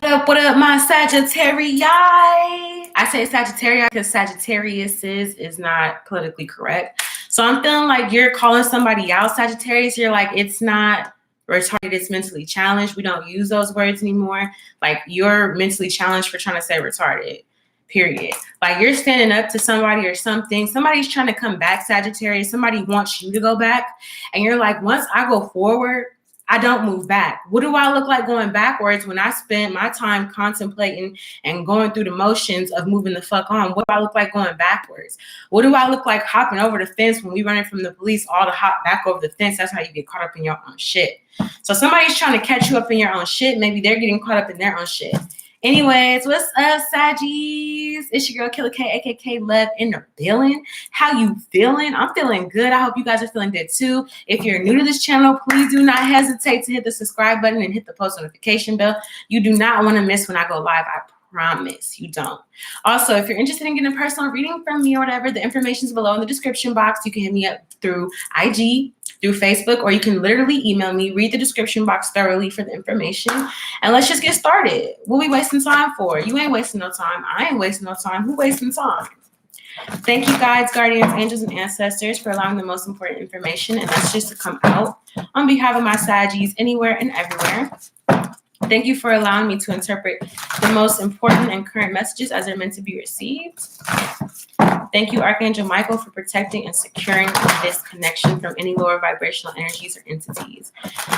What up, my Sagittarius? I say Sagittarius because Sagittarius is not politically correct. So I'm feeling like you're calling somebody out Sagittarius. You're like, it's not retarded, it's mentally challenged. We don't use those words anymore. Like, you're mentally challenged for trying to say retarded, period. Like, you're standing up to somebody or something. Somebody's trying to come back, Sagittarius. Somebody wants you to go back. And you're like, once I go forward, I don't move back. What do I look like going backwards when I spend my time contemplating and going through the motions of moving the fuck on? What do I look like going backwards? What do I look like hopping over the fence when we running from the police, all to hop back over the fence? That's how you get caught up in your own shit. So somebody's trying to catch you up in your own shit. Maybe they're getting caught up in their own shit. Anyways, what's up, Saggies? It's your girl, Killer K, AKK Love in the building. How you feeling? I'm feeling good. I hope you guys are feeling good too. If you're new to this channel, please do not hesitate to hit the subscribe button and hit the post notification bell. You do not want to miss when I go live. I promise you don't. Also, if you're interested in getting a personal reading from me or whatever, the information is below in the description box. You can hit me up through IG, through Facebook, or you can literally email me. Read the description box thoroughly for the information. And let's just get started. What we wasting time for? You ain't wasting no time. I ain't wasting no time. Who wasting time? Thank you, guides, guardians, angels, and ancestors for allowing the most important information and messages to come out on behalf of my Saggies anywhere and everywhere. Thank you for allowing me to interpret the most important and current messages as they're meant to be received. Thank you, Archangel Michael, for protecting and securing this connection from any lower vibrational energies or entities.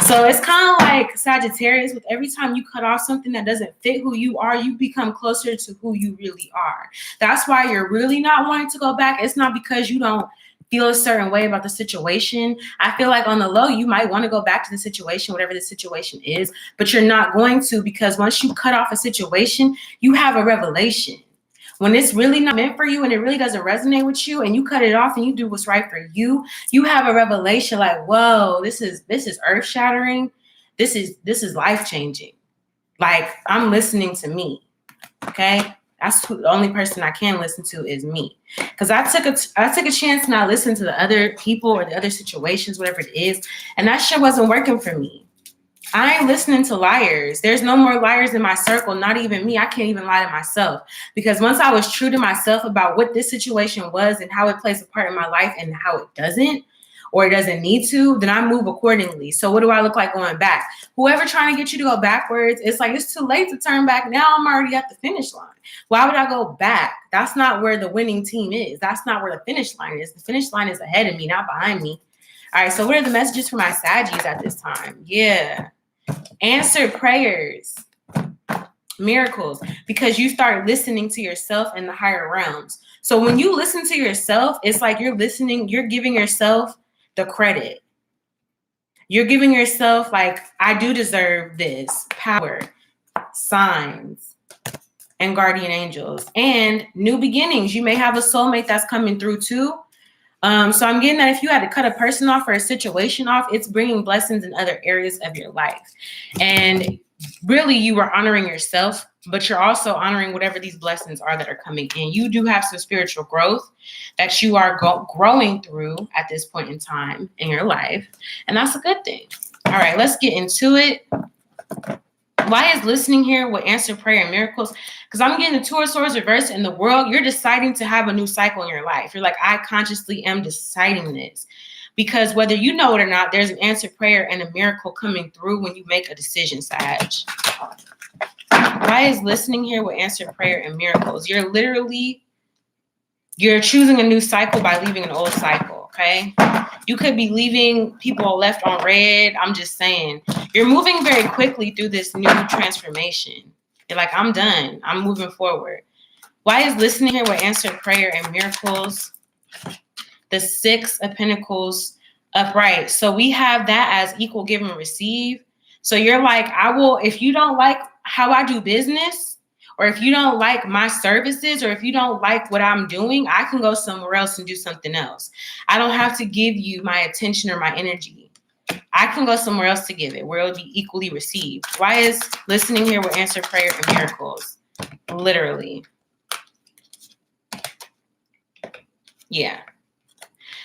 So it's kind of like Sagittarius, with every time you cut off something that doesn't fit who you are, you become closer to who you really are. That's why you're really not wanting to go back. It's not because you don't feel a certain way about the situation. I feel like on the low, you might want to go back to the situation, whatever the situation is, but you're not going to, because once you cut off a situation, you have a revelation. When it's really not meant for you and it really doesn't resonate with you and you cut it off and you do what's right for you, you have a revelation like, whoa, this is earth shattering. This is life changing. Like, I'm listening to me. Okay. That's the only person I can listen to is me. Because I took a chance not listen to the other people or the other situations, whatever it is. And that shit wasn't working for me. I ain't listening to liars. There's no more liars in my circle, not even me. I can't even lie to myself. Because once I was true to myself about what this situation was and how it plays a part in my life and how it doesn't, or it doesn't need to, then I move accordingly. So what do I look like going back? Whoever trying to get you to go backwards, it's like, it's too late to turn back. Now I'm already at the finish line. Why would I go back? That's not where the winning team is. That's not where the finish line is. The finish line is ahead of me, not behind me. All right, so what are the messages for my Saggies at this time? Yeah. Answered prayers, miracles, because you start listening to yourself in the higher realms. So when you listen to yourself, it's like you're listening, you're giving yourself the credit. You're giving yourself like, I do deserve this, power, signs, and guardian angels, and new beginnings. You may have a soulmate that's coming through too. So I'm getting that if you had to cut a person off or a situation off, it's bringing blessings in other areas of your life. And really, you are honoring yourself, but you're also honoring whatever these blessings are that are coming in. You do have some spiritual growth that you are growing through at this point in time in your life. And that's a good thing. All right, let's get into it. Why is listening here with answer prayer and miracles? Because I'm getting the Two of Swords reversed in the world. You're deciding to have a new cycle in your life. You're like, I consciously am deciding this. Because whether you know it or not, there's an answered prayer and a miracle coming through when you make a decision, Sag. Why is listening here with answered prayer and miracles? You're choosing a new cycle by leaving an old cycle, okay? You could be leaving people left on red. I'm just saying. You're moving very quickly through this new transformation. You're like, I'm done. I'm moving forward. Why is listening here with answered prayer and miracles? The Six of Pentacles upright. So we have that as equal give and receive. So you're like, I will, if you don't like how I do business, or if you don't like my services, or if you don't like what I'm doing, I can go somewhere else and do something else. I don't have to give you my attention or my energy. I can go somewhere else to give it, where it'll be equally received. Why is listening here with answer prayer and miracles? Literally. Yeah.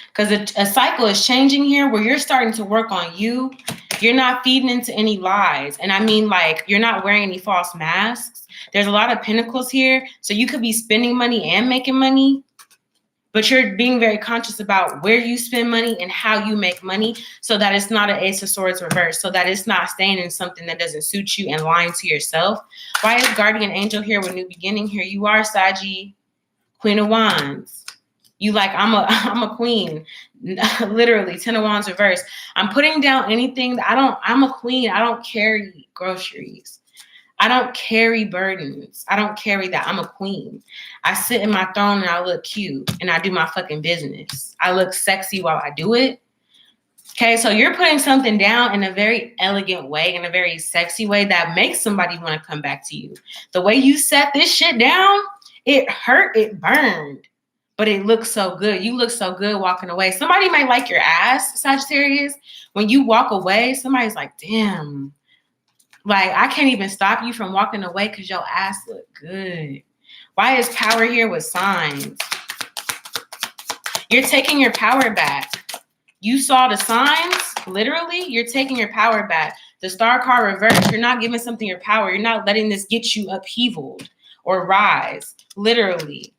Because a cycle is changing here where you're starting to work on you. you're not feeding into any lies. And I mean, like, you're not wearing any false masks. There's a lot of pentacles here. So you could be spending money and making money, but you're being very conscious about where you spend money and how you make money, so that it's not an Ace of Swords reverse, so that it's not staying in something that doesn't suit you and lying to yourself. Why is Guardian Angel here with New Beginning? Here you are, Saggy, Queen of Wands. You like, I'm a queen. Literally, 10 of Wands reverse. I'm putting down anything that I'm a queen. I don't carry groceries. I don't carry burdens. I don't carry that. I'm a queen. I sit in my throne and I look cute and I do my fucking business. I look sexy while I do it. Okay, so you're putting something down in a very elegant way, in a very sexy way that makes somebody want to come back to you. The way you set this shit down, it hurt, it burned, but it looks so good. You look so good walking away. Somebody might like your ass, Sagittarius. When you walk away, somebody's like, damn. Like, I can't even stop you from walking away because your ass look good. Why is power here with signs? You're taking your power back. You saw the signs, literally, you're taking your power back. The Star card reverse, you're not giving something your power. You're not letting this get you upheavaled or rise, literally.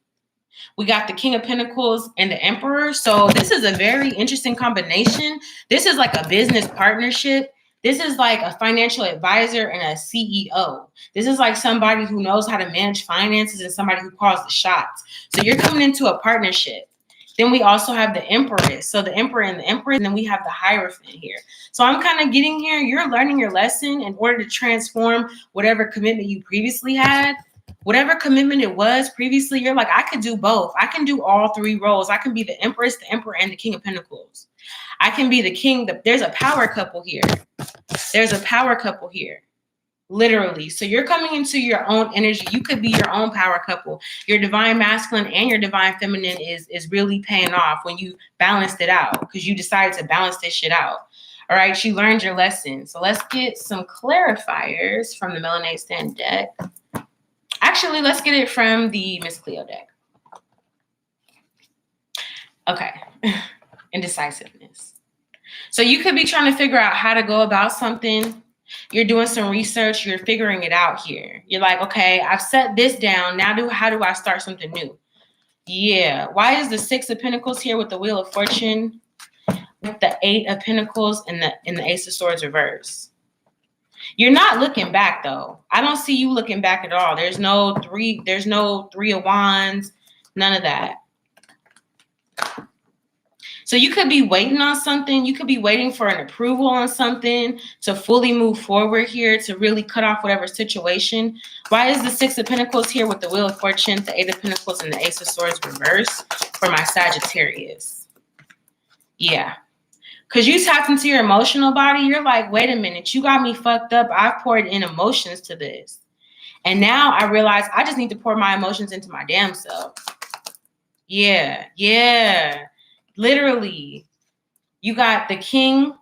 We got the King of Pentacles and the Emperor. So this is a very interesting combination. This is like a business partnership. This is like a financial advisor and a CEO. This is like somebody who knows how to manage finances and somebody who calls the shots. So you're coming into a partnership. Then we also have the Empress. So the Emperor and the Empress, and then we have the Hierophant here. So I'm kind of getting here. You're learning your lesson in order to transform whatever commitment you previously had. Whatever commitment it was previously, you're like, I could do both. I can do all three roles. I can be the Empress, the Emperor, and the King of Pentacles. I can be the king. There's a power couple here. There's a power couple here. Literally. So you're coming into your own energy. You could be your own power couple. Your divine masculine and your divine feminine is really paying off when you balanced it out, because you decided to balance this shit out. All right. You learned your lesson. So let's get some clarifiers from the Melanate Stand deck. Actually, let's get it from the Miss Cleo deck. Okay. Indecisiveness. So you could be trying to figure out how to go about something. You're doing some research. You're figuring it out here. You're like, okay, I've set this down. Now how do I start something new? Yeah. Why is the 6 of Pentacles here with the Wheel of Fortune, with the 8 of Pentacles and the Ace of Swords reverse? You're not looking back though. I don't see you looking back at all. There's no 3 of Wands, none of that. So you could be waiting on something. You could be waiting for an approval on something to fully move forward here, to really cut off whatever situation. Why is the 6 of Pentacles here with the Wheel of Fortune, the 8 of Pentacles, and the Ace of Swords reverse for my Sagittarius? Yeah. Because you tapped into your emotional body. You're like, wait a minute. You got me fucked up. I've poured in emotions to this. And now I realize I just need to pour my emotions into my damn self. Yeah. Yeah. Literally, you got the King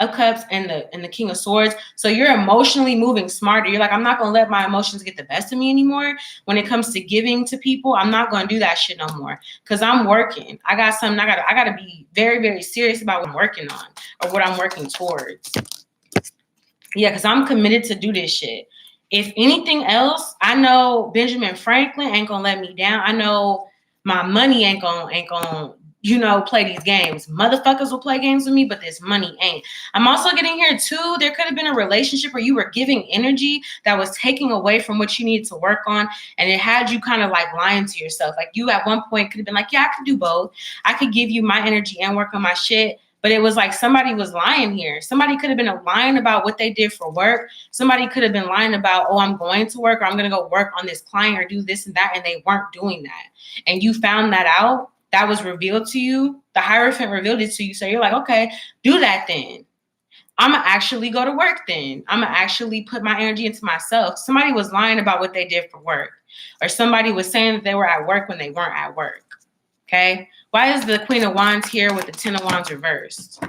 of Cups and the King of Swords. So you're emotionally moving smarter. You're like, I'm not going to let my emotions get the best of me anymore. When it comes to giving to people, I'm not going to do that shit no more, because I'm working. I got something. I got to be very, very serious about what I'm working on or what I'm working towards. Yeah, because I'm committed to do this shit. If anything else, I know Benjamin Franklin ain't going to let me down. I know my money ain't going play these games. Motherfuckers will play games with me, but this money ain't. I'm also getting here too. There could have been a relationship where you were giving energy that was taking away from what you needed to work on. And it had you kind of like lying to yourself. Like you at one point could have been like, yeah, I could do both. I could give you my energy and work on my shit. But it was like somebody was lying here. Somebody could have been lying about what they did for work. Somebody could have been lying about, oh, I'm going to work, or I'm going to go work on this client or do this and that. And they weren't doing that. And you found that out. That was revealed to you. The Hierophant revealed it to you. So you're like, okay, do that then. I'm going to actually go to work then. I'm going to actually put my energy into myself. Somebody was lying about what they did for work. Or somebody was saying that they were at work when they weren't at work. Okay? Why is the Queen of Wands here with the 10 of Wands reversed?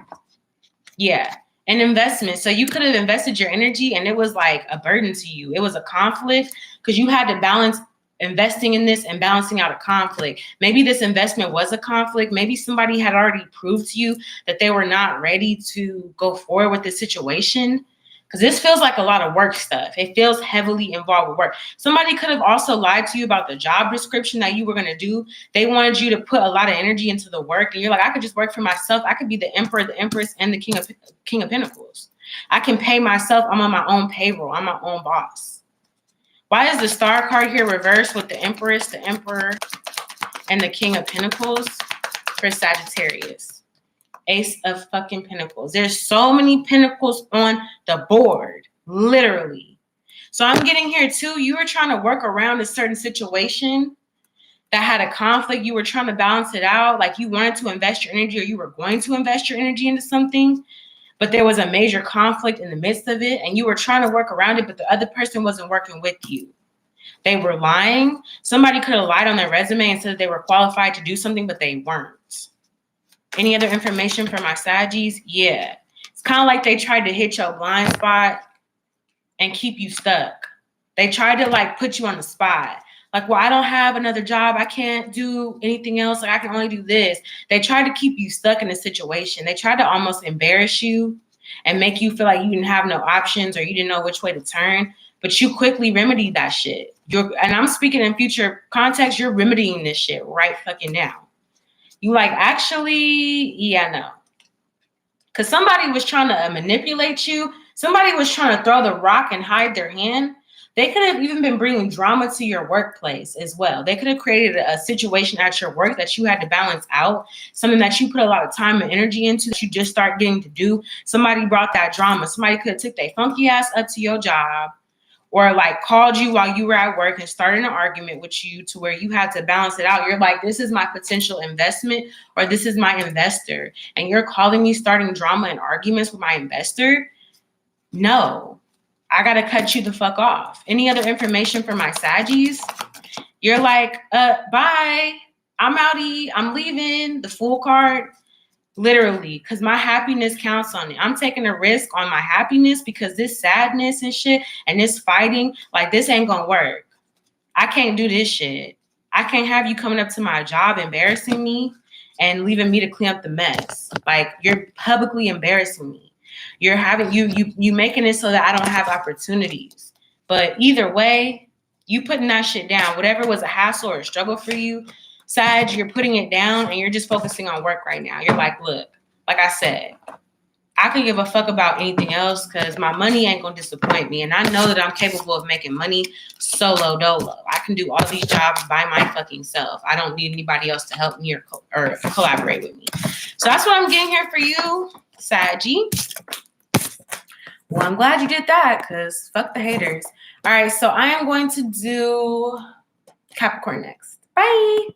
Yeah. An investment. So you could have invested your energy and it was like a burden to you. It was a conflict because you had to balance investing in this and balancing out a conflict. Maybe this investment was a conflict. Maybe somebody had already proved to you that they were not ready to go forward with this situation. Because this feels like a lot of work stuff. It feels heavily involved with work. Somebody could have also lied to you about the job description that you were going to do. They wanted you to put a lot of energy into the work. And you're like, I could just work for myself. I could be the emperor, the empress, and the king of pentacles. I can pay myself. I'm on my own payroll. I'm my own boss. Why is the star card here reversed with the empress, the emperor, and the king of pentacles for Sagittarius? Ace of fucking pentacles. There's so many pentacles on the board, literally. So I'm getting here too. You were trying to work around a certain situation that had a conflict. You were trying to balance it out. Like you wanted to invest your energy, or you were going to invest your energy into something, but there was a major conflict in the midst of it, and you were trying to work around it, but the other person wasn't working with you. They were lying. Somebody could have lied on their resume and said that they were qualified to do something, but they weren't. Any other information for my Saggies? Yeah. It's kind of like they tried to hit your blind spot and keep you stuck. They tried to like put you on the spot. Like, well, I don't have another job. I can't do anything else. Like, I can only do this. They tried to keep you stuck in a situation. They tried to almost embarrass you and make you feel like you didn't have no options or you didn't know which way to turn. But you quickly remedied that shit. And I'm speaking in future context. You're remedying this shit right fucking now. You like, actually, yeah, no. Because somebody was trying to manipulate you. Somebody was trying to throw the rock and hide their hand. They could have even been bringing drama to your workplace as well. They could have created a situation at your work that you had to balance out. Something that you put a lot of time and energy into that you just start getting to do. Somebody brought that drama. Somebody could have took their funky ass up to your job, or like called you while you were at work and started an argument with you to where you had to balance it out. You're like, this is my potential investment, or this is my investor. And you're calling me starting drama and arguments with my investor? No, I got to cut you the fuck off. Any other information for my Saggies? You're like, bye. I'm outie. I'm leaving. The Fool card. Literally, because my happiness counts on it. I'm taking a risk on my happiness because this sadness and shit and this fighting, like this ain't gonna work. I can't do this shit. I can't have you coming up to my job embarrassing me and leaving me to clean up the mess. Like, you're publicly embarrassing me. You're having you making it so that I don't have opportunities. But either way, you putting that shit down. Whatever was a hassle or a struggle for you, Sag, you're putting it down and you're just focusing on work right now. You're like, look, like I said, I can give a fuck about anything else because my money ain't going to disappoint me. And I know that I'm capable of making money solo dolo. I can do all these jobs by my fucking self. I don't need anybody else to help me or collaborate with me. So that's what I'm getting here for you, Saggy. Well, I'm glad you did that because fuck the haters. All right, so I am going to do Capricorn next. Bye.